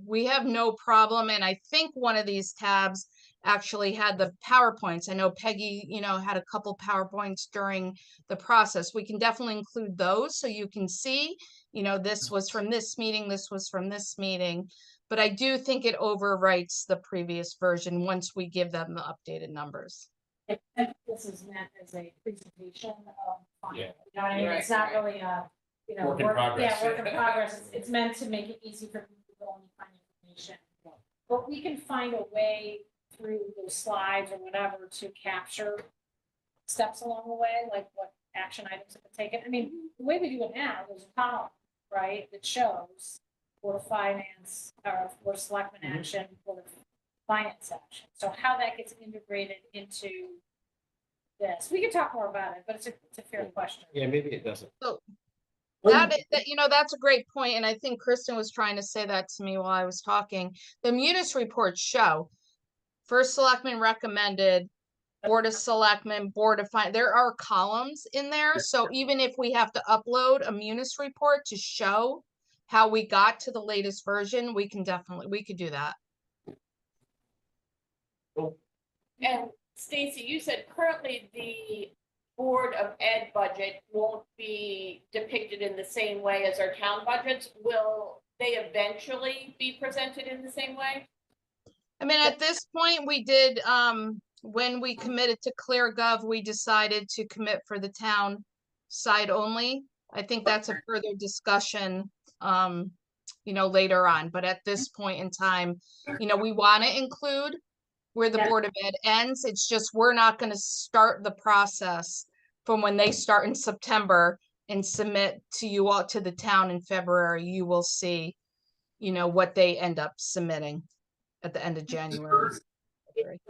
We have no problem, and I think one of these tabs actually had the PowerPoints. I know Peggy, had a couple PowerPoints during the process. We can definitely include those so you can see, this was from this meeting, this was from this meeting. But I do think it overwrites the previous version once we give them the updated numbers. And this is meant as a presentation of, Yeah. you know what I mean? It's not really a, Work in progress. Yeah, work in progress. It's meant to make it easy for people to go and find information. But we can find a way through those slides or whatever to capture steps along the way, like what action items have been taken. I mean, the way we do it now, there's a column, right, that shows for finance or for selectmen action, for finance action. So how that gets integrated into this, we can talk more about it, but it's a fair question. Yeah, maybe it doesn't. That's a great point, and I think Kristen was trying to say that to me while I was talking. The munis reports show first selectman recommended, board of selectmen, board of finance. There are columns in there, so even if we have to upload a munis report to show how we got to the latest version, we could do that. And Stacy, you said currently the Board of Ed budget won't be depicted in the same way as our town budgets. Will they eventually be presented in the same way? I mean, at this point, we did, when we committed to ClearGov, we decided to commit for the town side only. I think that's a further discussion, later on. But at this point in time, we want to include where the Board of Ed ends. It's just, we're not going to start the process from when they start in September and submit to you all, to the town in February. You will see, what they end up submitting at the end of January.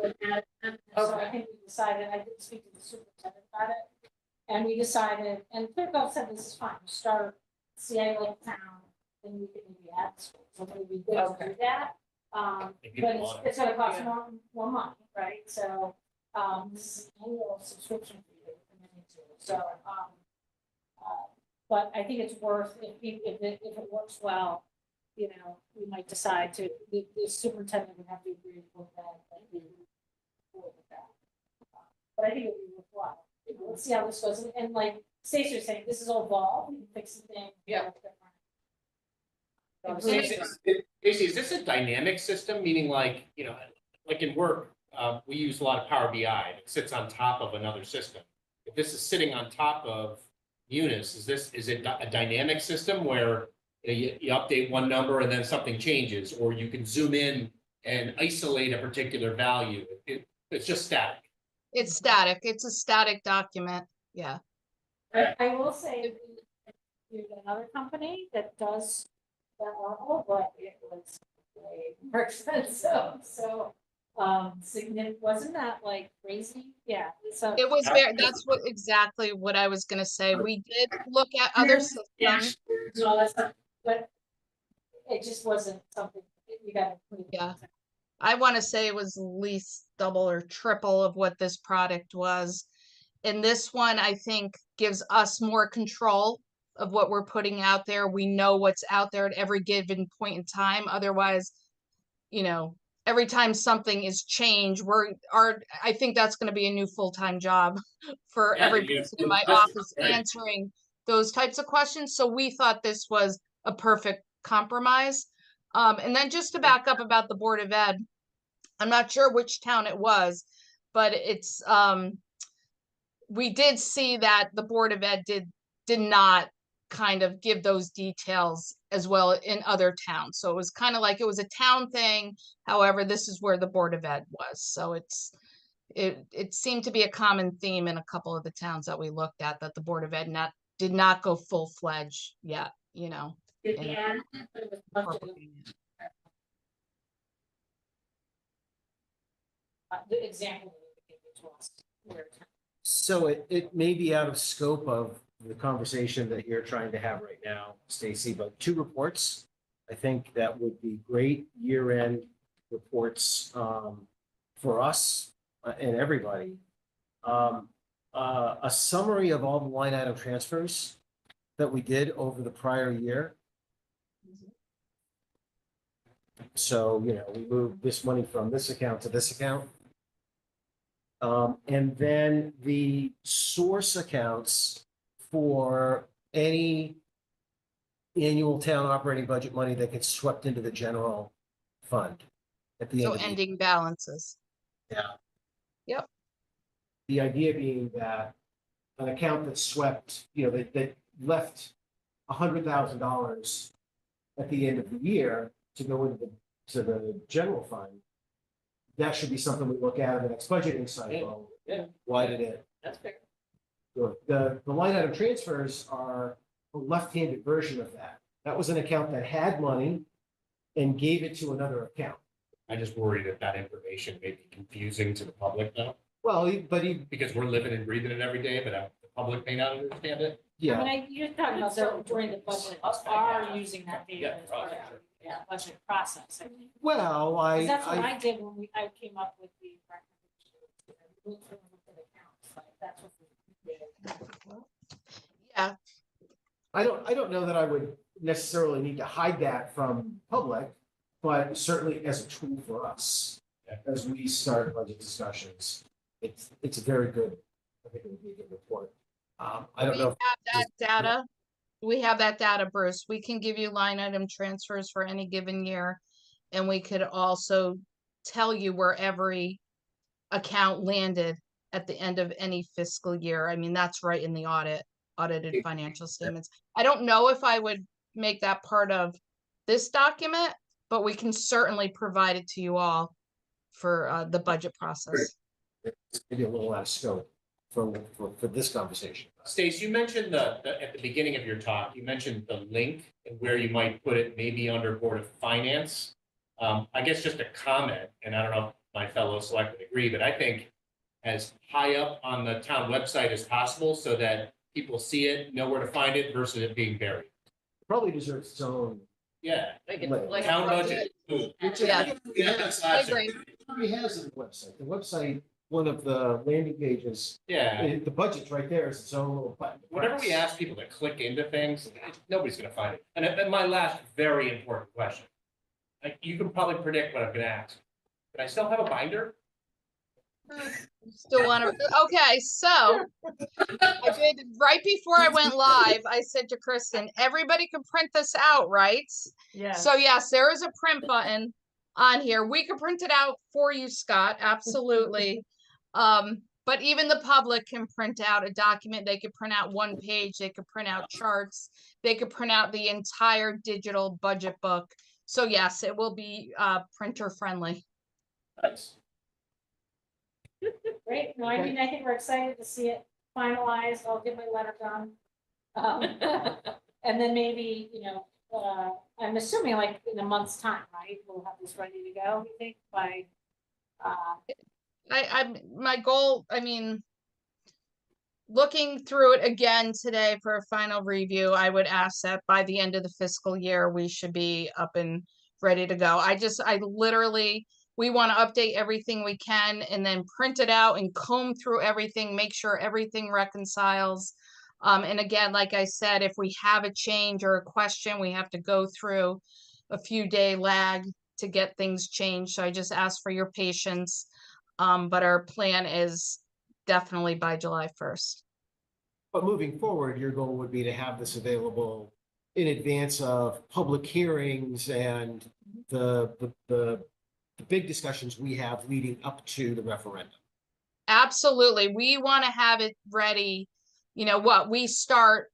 So I think we decided, I did speak to the superintendent about it, and we decided, and ClearGov said this is fine, start CIO town, then we can maybe add schools, so maybe we good to do that. But it's gonna cost more money, right? So, this is an annual subscription fee that we're committing to, so, but I think it's worth, if it works well, we might decide to, the superintendent would have to agree with that, we move forward with that. But I think it would be worthwhile, let's see how this goes, and like Stacey was saying, this is all evolved, we can fix the thing. Yeah. Stacey, is this a dynamic system, meaning like in work, we use a lot of Power BI, it sits on top of another system. If this is sitting on top of Munis, is it a dynamic system where you update one number and then something changes, or you can zoom in and isolate a particular value? It's just static. It's static. It's a static document. Yeah. I will say, there's another company that does that level, but it was way more expensive, so, wasn't that like crazy? Yeah. So It was that's exactly what I was gonna say. We did look at other systems. and all that stuff, but it just wasn't something you gotta. Yeah. I want to say it was at least double or triple of what this product was. And this one, I think, gives us more control of what we're putting out there. We know what's out there at every given point in time. Otherwise, every time something is changed, I think that's going to be a new full-time job for every person in my office answering those types of questions. So we thought this was a perfect compromise. And then just to back up about the Board of Ed, I'm not sure which town it was, but it's, we did see that the Board of Ed did not kind of give those details as well in other towns. So it was kind of like it was a town thing. However, this is where the Board of Ed was. So it seemed to be a common theme in a couple of the towns that we looked at, that the Board of Ed did not go full-fledged yet, The example. So it may be out of scope of the conversation that you're trying to have right now, Stacy, but 2 reports, I think that would be great year-end reports for us and everybody A summary of all the line item transfers that we did over the prior year. So, we moved this money from this account to this account. And then the source accounts for any annual town operating budget money that gets swept into the general fund at the end So of the year. ending balances. Yeah. Yep. The idea being that an account that's swept, that left $100,000 at the end of the year to go into the general fund, that should be something we look at in the next budgeting cycle. Yeah. Why did it? That's fair. The line item transfers are a left-handed version of that. That was an account that had money and gave it to another account. I just worry that information may be confusing to the public though, Well, because we're living and breathing it every day, but the public may not understand it. yeah, You're talking about during the budget, are using that Yeah, data as part of sure. the budget process. I mean, well, 'cause that's what I did when I came up with the recommendation. Look for the accounts, like, that's what we did. Yeah, I don't know that I would necessarily need to hide that from public, but certainly as a tool for us, Yeah. as we start budget discussions, it's a very good, I think it would be a good report. I don't we know. have that data. We have that data, Bruce. We can give you line item transfers for any given year. And we could also tell you where every account landed at the end of any fiscal year. I mean, that's right in the audited financial statements. I don't know if I would make that part of this document, but we can certainly provide it to you all for the budget process. It's maybe a little out of scope for this conversation. Stace, you mentioned at the beginning of your talk, you mentioned the link and where you might put it, maybe under Board of Finance. I guess just a comment, and I don't know if my fellow selectmen agree, but I think as high up on the town website as possible so that people see it, know where to find it versus it being buried. Probably deserves its own. Yeah. Like Town budget. Yeah. I agree. It already has it on the website. The website, one of the landing pages, Yeah. the budget's right there, is its own little button. Whenever we ask people to click into things, nobody's gonna find it. And my last very important question. Like, you can probably predict what I'm gonna ask. But I still have a binder? Still want to, okay, so I did, right before I went live, I said to Kristen, everybody can print this out, right? Yeah. So yes, there is a print button on here. We could print it out for you, Scott, absolutely. But even the public can print out a document. They could print out one page, they could print out charts, they could print out the entire digital budget book. So yes, it will be printer friendly. Nice. Great, no, I mean, I think we're excited to see it finalized, I'll get my letter done. And then maybe, I'm assuming like in a month's time, right, we'll have this ready to go, you think, by, My goal, I mean, looking through it again today for a final review, I would ask that by the end of the fiscal year, we should be up and ready to go. I literally, we want to update everything we can and then print it out and comb through everything, make sure everything reconciles. And again, like I said, if we have a change or a question, we have to go through a few day lag to get things changed. So I just ask for your patience. But our plan is definitely by July 1st. But moving forward, your goal would be to have this available in advance of public hearings and the big discussions we have leading up to the referendum. Absolutely. We want to have it ready. You know what? We start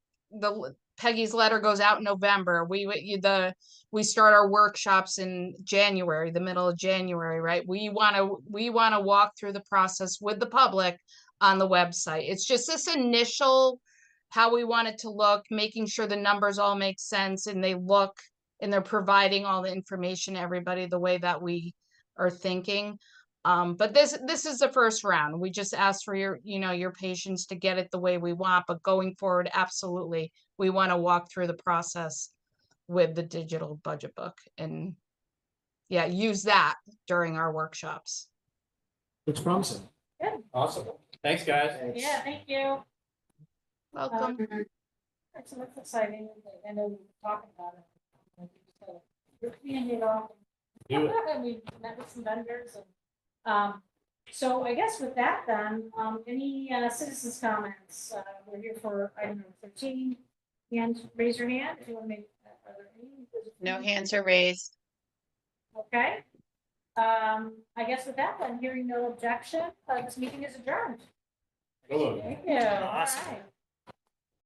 Peggy's letter goes out in November. We start our workshops in January, the middle of January, right? We want to walk through the process with the public on the website. It's just this initial how we want it to look, making sure the numbers all make sense and they look and they're providing all the information to everybody the way that we are thinking. But this is the first round. We just ask for your patience to get it the way we want, but going forward, absolutely, we want to walk through the process with the digital budget book and use that during our workshops. It's promising. Awesome. Thanks, guys. Thanks. Yeah, thank you. Welcome. That's exciting. I know we were talking about it. You're cleaning it off. Do it. We met with some vendors and, so I guess with that then, any, citizens' comments? We're here for item number 13. Raise your hand if you want to make, are there any? No hands are raised. Okay. I guess with that then, hearing no objection, this meeting is adjourned. Hello. Thank you. All Awesome. right.